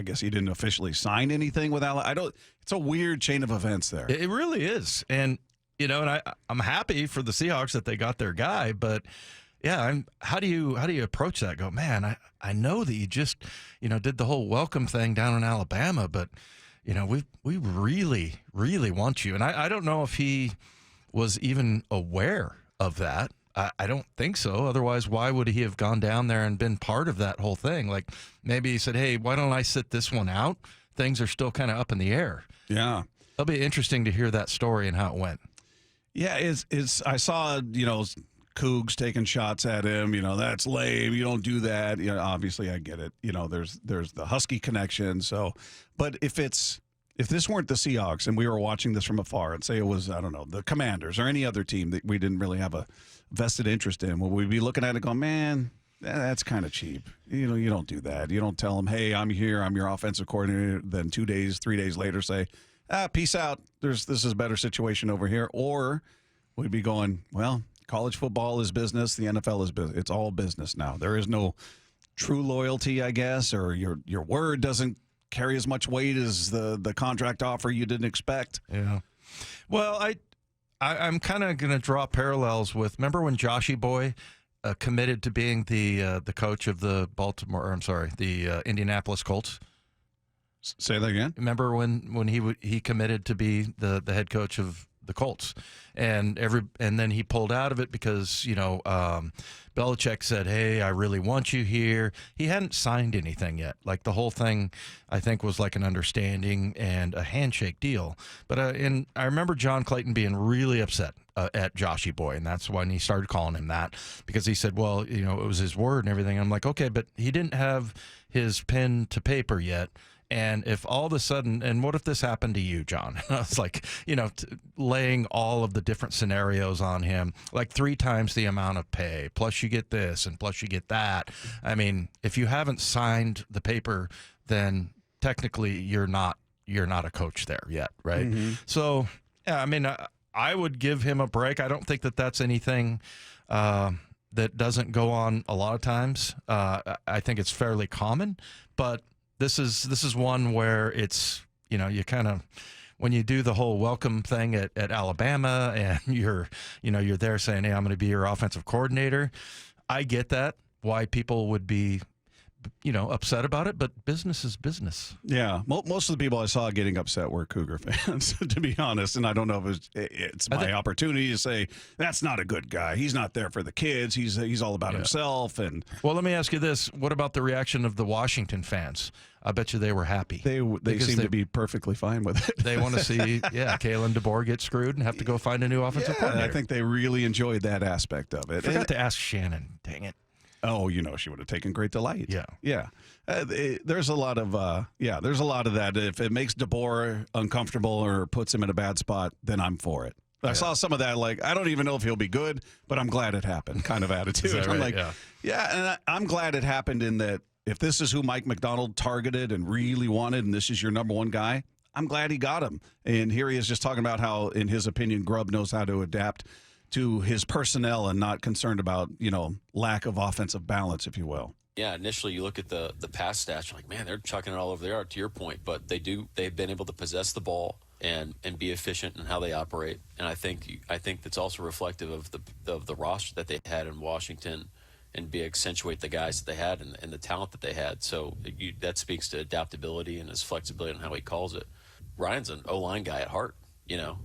I guess he didn't officially sign anything with Alabama. It's a weird chain of events there. It really is. And, and I'm happy for the Seahawks that they got their guy, but yeah, how do you approach that? Go, man, I know that you just, did the whole welcome thing down in Alabama, but, we really, really want you. And I don't know if he was even aware of that. I don't think so. Otherwise, why would he have gone down there and been part of that whole thing? Like maybe he said, hey, why don't I sit this one out? Things are still kind of up in the air. Yeah. It'll be interesting to hear that story and how it went. Yeah, I saw, Cougs taking shots at him. That's lame. You don't do that. Obviously I get it. There's the Husky connection. So, but if this weren't the Seahawks and we were watching this from afar and say it was, I don't know, the Commanders or any other team that we didn't really have a vested interest in, would we be looking at it going, man, that's kind of cheap. You don't do that. You don't tell them, hey, I'm here, I'm your offensive coordinator, then 2 days, 3 days later say, peace out. This is a better situation over here. Or we'd be going, well, college football is business. The NFL is business. It's all business now. There is no true loyalty, I guess, or your word doesn't carry as much weight as the contract offer you didn't expect. Yeah. Well, I'm kind of going to draw parallels with, remember when Joshy Boy committed to being the coach of the Indianapolis Colts? Say that again? Remember when he committed to be the head coach of the Colts, and then he pulled out of it because Belichick said, "Hey, I really want you here." He hadn't signed anything yet. Like the whole thing, I think, was like an understanding and a handshake deal. But and I remember John Clayton being really upset at Joshy Boy, and that's when he started calling him that because he said, "Well, it was his word and everything." And I'm like, okay, but he didn't have his pen to paper yet. And if all of a sudden, and what if this happened to you, John? I was like, laying all of the different scenarios on him, like 3 times the amount of pay, plus you get this, and plus you get that. I mean, if you haven't signed the paper, then technically you're not a coach there yet, right? Mm-hmm. So, yeah, I mean, I would give him a break. I don't think that that's anything that doesn't go on a lot of times. I think it's fairly common, but This is one where it's, you kind of, when you do the whole welcome thing at Alabama and you're there saying, hey, I'm going to be your offensive coordinator. I get that, why people would be, upset about it, but business is business. Yeah. Most of the people I saw getting upset were Cougar fans, to be honest. And I don't know if it's my opportunity to say, that's not a good guy. He's not there for the kids. He's all about himself. And well, let me ask you this. What about the reaction of the Washington fans? I bet you they were happy. They seem to be perfectly fine with it. They want to see, Kalen DeBoer get screwed and have to go find a new offensive coordinator. I think they really enjoyed that aspect of it. I forgot to ask Shannon. Dang it. Oh, she would have taken great delight. Yeah. There's a lot of that. If it makes DeBoer uncomfortable or puts him in a bad spot, then I'm for it. I saw some of that, like, I don't even know if he'll be good, but I'm glad it happened kind of attitude. Right? I'm like, and I'm glad it happened in that if this is who Mike McDonald targeted and really wanted, and this is your number one guy, I'm glad he got him. And here he is just talking about how, in his opinion, Grubb knows how to adapt to his personnel and not concerned about, lack of offensive balance, if you will. Yeah, initially you look at the pass stats, you're like, man, they're chucking it all over there, to your point. But they've been able to possess the ball and be efficient in how they operate. And I think that's also reflective of the roster that they had in Washington and accentuate the guys that they had and the talent that they had. So that speaks to adaptability and his flexibility and how he calls it. Ryan's an O-line guy at heart.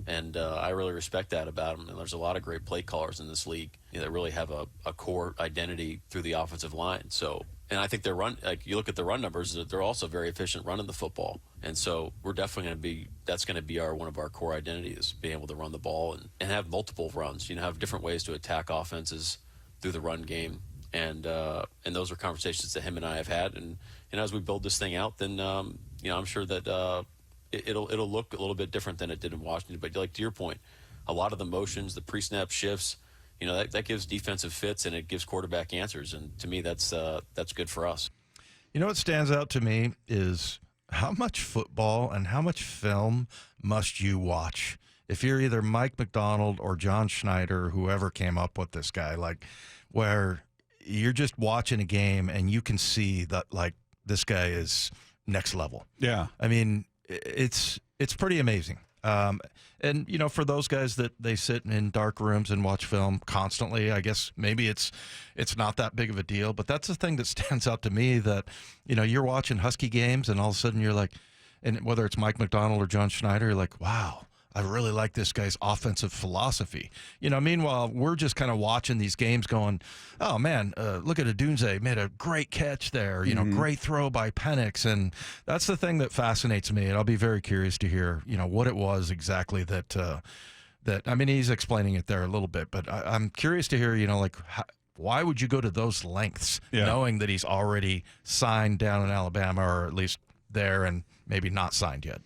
And I really respect that about him. And there's a lot of great play callers in this league that really have a core identity through the offensive line. So, and I think their run, like you look at the run numbers, they're also very efficient running the football. And so we're definitely that's going to be one of our core identities, being able to run the ball and have multiple runs, have different ways to attack offenses through the run game. And those are conversations that him and I have had. And as we build this thing out, then, I'm sure that, it'll look a little bit different than it did in Washington. But like to your point, a lot of the motions, the pre-snap shifts, that gives defensive fits and it gives quarterback answers. And to me, that's good for us. What stands out to me is how much football and how much film must you watch if you're either Mike McDonald or John Schneider, whoever came up with this guy, like where you're just watching a game and you can see that like this guy is next level. Yeah. I mean, it's pretty amazing. And, you know, for those guys that they sit in dark rooms and watch film constantly, I guess maybe it's not that big of a deal. But that's the thing that stands out to me, that, you know, you're watching Husky games and all of a sudden you're like, and whether it's Mike McDonald or John Schneider, you're like, wow, I really like this guy's offensive philosophy. You know, meanwhile, we're just kind of watching these games going, oh, man, look at Adunze, made a great catch there, you know, great throw by Penix. And that's the thing that fascinates me. And I'll be very curious to hear, you know, what it was exactly that, I mean, he's explaining it there a little bit, but I'm curious to hear, you know, like, why would you go to those lengths knowing that he's already signed down in Alabama, or at least there, and maybe not signed yet?